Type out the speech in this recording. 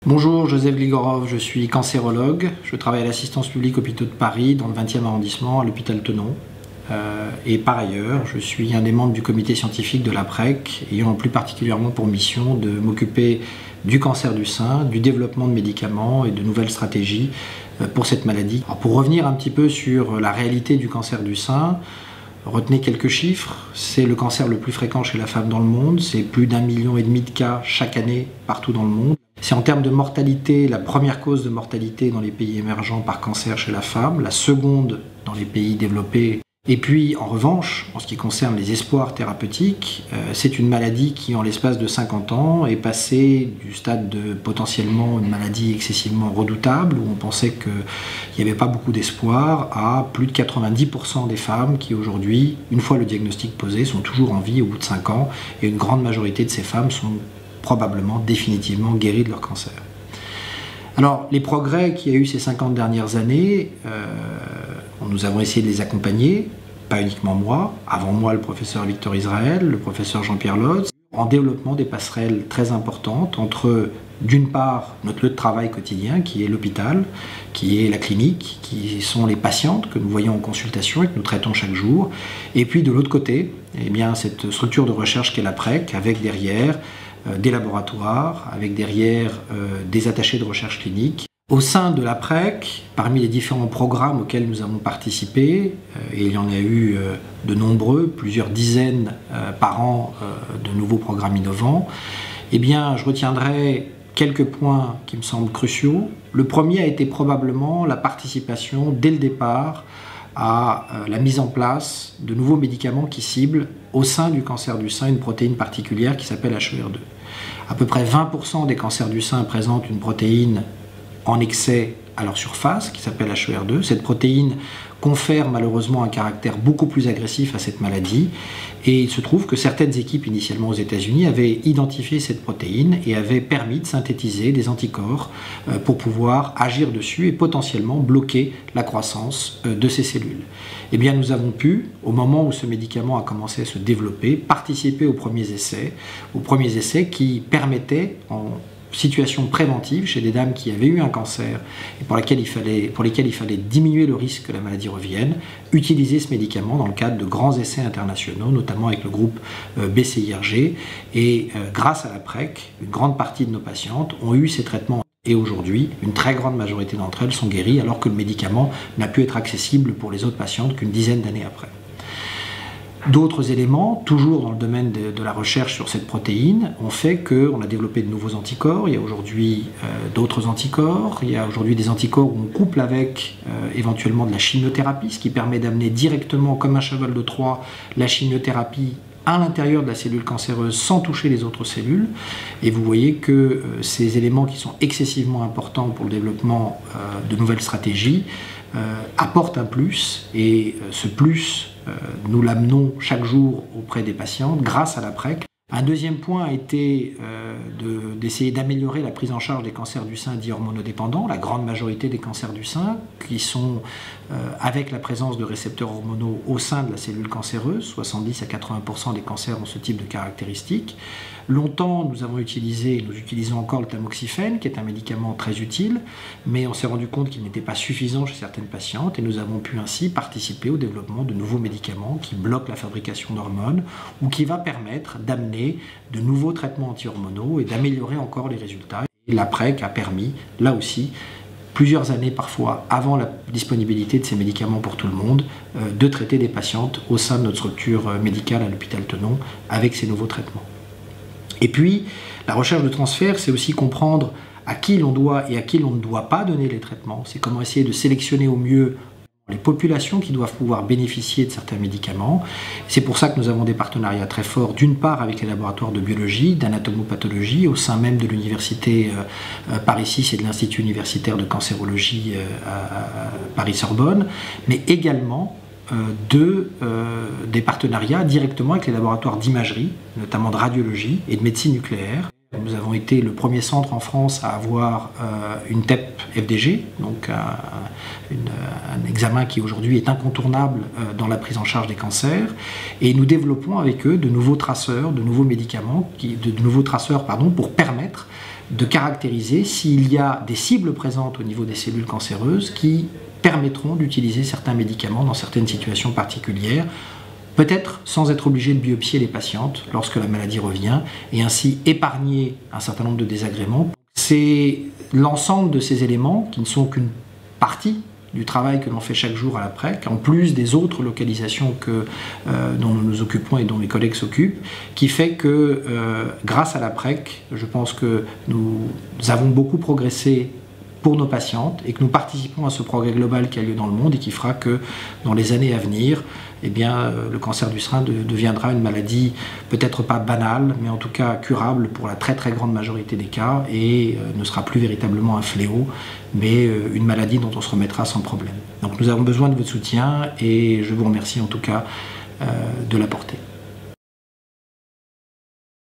Bonjour, Joseph Gligorov, je suis cancérologue. Je travaille à l'assistance publique Hôpitaux de Paris, dans le 20e arrondissement, à l'hôpital Tenon. Et par ailleurs, je suis un des membres du comité scientifique de l'APREC, ayant plus particulièrement pour mission de m'occuper du cancer du sein, du développement de médicaments et de nouvelles stratégies pour cette maladie. Alors, pour revenir un petit peu sur la réalité du cancer du sein, retenez quelques chiffres. C'est le cancer le plus fréquent chez la femme dans le monde. C'est plus d'1,5 million de cas chaque année partout dans le monde. C'est en termes de mortalité la première cause de mortalité dans les pays émergents par cancer chez la femme, la seconde dans les pays développés. Et puis, en revanche, en ce qui concerne les espoirs thérapeutiques, c'est une maladie qui, en l'espace de 50 ans, est passée du stade de potentiellement une maladie excessivement redoutable, où on pensait qu'il n'y avait pas beaucoup d'espoir, à plus de 90% des femmes qui, aujourd'hui, une fois le diagnostic posé, sont toujours en vie au bout de 5 ans, et une grande majorité de ces femmes sont probablement définitivement guéries de leur cancer. Alors, les progrès qu'il y a eu ces 50 dernières années, nous avons essayé de les accompagner, pas uniquement moi, avant moi le professeur Victor Israël, le professeur Jean-Pierre Lotz, en développement des passerelles très importantes entre, d'une part, notre lieu de travail quotidien, qui est l'hôpital, qui est la clinique, qui sont les patientes que nous voyons en consultation et que nous traitons chaque jour, et puis de l'autre côté, eh bien, cette structure de recherche qu'est l'APREC, avec derrière des laboratoires, avec derrière des attachés de recherche clinique. Au sein de l'APREC, parmi les différents programmes auxquels nous avons participé, et il y en a eu de nombreux, plusieurs dizaines par an de nouveaux programmes innovants, eh bien, je retiendrai quelques points qui me semblent cruciaux. Le premier a été probablement la participation, dès le départ, à la mise en place de nouveaux médicaments qui ciblent au sein du cancer du sein une protéine particulière qui s'appelle HER2. À peu près 20% des cancers du sein présentent une protéine en excès à leur surface, qui s'appelle HER2. Cette protéine confère malheureusement un caractère beaucoup plus agressif à cette maladie, et il se trouve que certaines équipes initialement aux États-Unis avaient identifié cette protéine et avaient permis de synthétiser des anticorps pour pouvoir agir dessus et potentiellement bloquer la croissance de ces cellules. Eh bien, nous avons pu, au moment où ce médicament a commencé à se développer, participer aux premiers essais qui permettaient, en situation préventive chez des dames qui avaient eu un cancer et pour lesquelles il fallait diminuer le risque que la maladie revienne, utiliser ce médicament dans le cadre de grands essais internationaux, notamment avec le groupe BCIRG. Et grâce à l'APREC, une grande partie de nos patientes ont eu ces traitements. Et aujourd'hui, une très grande majorité d'entre elles sont guéries alors que le médicament n'a pu être accessible pour les autres patientes qu'une dizaine d'années après. D'autres éléments, toujours dans le domaine de la recherche sur cette protéine, ont fait qu'on a développé de nouveaux anticorps. Il y a aujourd'hui d'autres anticorps. Il y a aujourd'hui des anticorps où on couple avec éventuellement de la chimiothérapie, ce qui permet d'amener directement, comme un cheval de Troie, la chimiothérapie à l'intérieur de la cellule cancéreuse sans toucher les autres cellules. Et vous voyez que ces éléments qui sont excessivement importants pour le développement de nouvelles stratégies apportent un plus, et ce plus, nous l'amenons chaque jour auprès des patientes grâce à l'APREC. Un deuxième point a été d'essayer d'améliorer la prise en charge des cancers du sein dits hormonodépendants. La grande majorité des cancers du sein qui sont avec la présence de récepteurs hormonaux au sein de la cellule cancéreuse, 70 à 80% des cancers ont ce type de caractéristiques. Longtemps, nous utilisons encore le tamoxifène, qui est un médicament très utile, mais on s'est rendu compte qu'il n'était pas suffisant chez certaines patientes, et nous avons pu ainsi participer au développement de nouveaux médicaments qui bloquent la fabrication d'hormones, ou qui va permettre d'amener de nouveaux traitements anti-hormonaux et d'améliorer encore les résultats. Et l'APREC a permis, là aussi, plusieurs années parfois avant la disponibilité de ces médicaments pour tout le monde, de traiter des patientes au sein de notre structure médicale à l'hôpital Tenon avec ces nouveaux traitements. Et puis, la recherche de transfert, c'est aussi comprendre à qui l'on doit et à qui l'on ne doit pas donner les traitements. C'est comment essayer de sélectionner au mieux les populations qui doivent pouvoir bénéficier de certains médicaments. C'est pour ça que nous avons des partenariats très forts, d'une part avec les laboratoires de biologie, d'anatomopathologie, au sein même de l'université Paris-6 et de l'Institut universitaire de cancérologie à Paris-Sorbonne, mais également des partenariats directement avec les laboratoires d'imagerie, notamment de radiologie et de médecine nucléaire. Nous avons été le premier centre en France à avoir une TEP FDG, donc un examen qui aujourd'hui est incontournable dans la prise en charge des cancers. Et nous développons avec eux de nouveaux traceurs, de nouveaux médicaments, pour permettre de caractériser s'il y a des cibles présentes au niveau des cellules cancéreuses qui permettront d'utiliser certains médicaments dans certaines situations particulières, peut-être sans être obligé de biopsier les patientes lorsque la maladie revient et ainsi épargner un certain nombre de désagréments. C'est l'ensemble de ces éléments qui ne sont qu'une partie du travail que l'on fait chaque jour à la PREC, en plus des autres localisations dont nous nous occupons et dont mes collègues s'occupent, qui fait que grâce à la PREC, je pense que nous avons beaucoup progressé pour nos patientes et que nous participons à ce progrès global qui a lieu dans le monde et qui fera que dans les années à venir, eh bien, le cancer du sein deviendra une maladie peut-être pas banale, mais en tout cas curable pour la très très grande majorité des cas et ne sera plus véritablement un fléau, mais une maladie dont on se remettra sans problème. Donc nous avons besoin de votre soutien et je vous remercie en tout cas de l'apporter.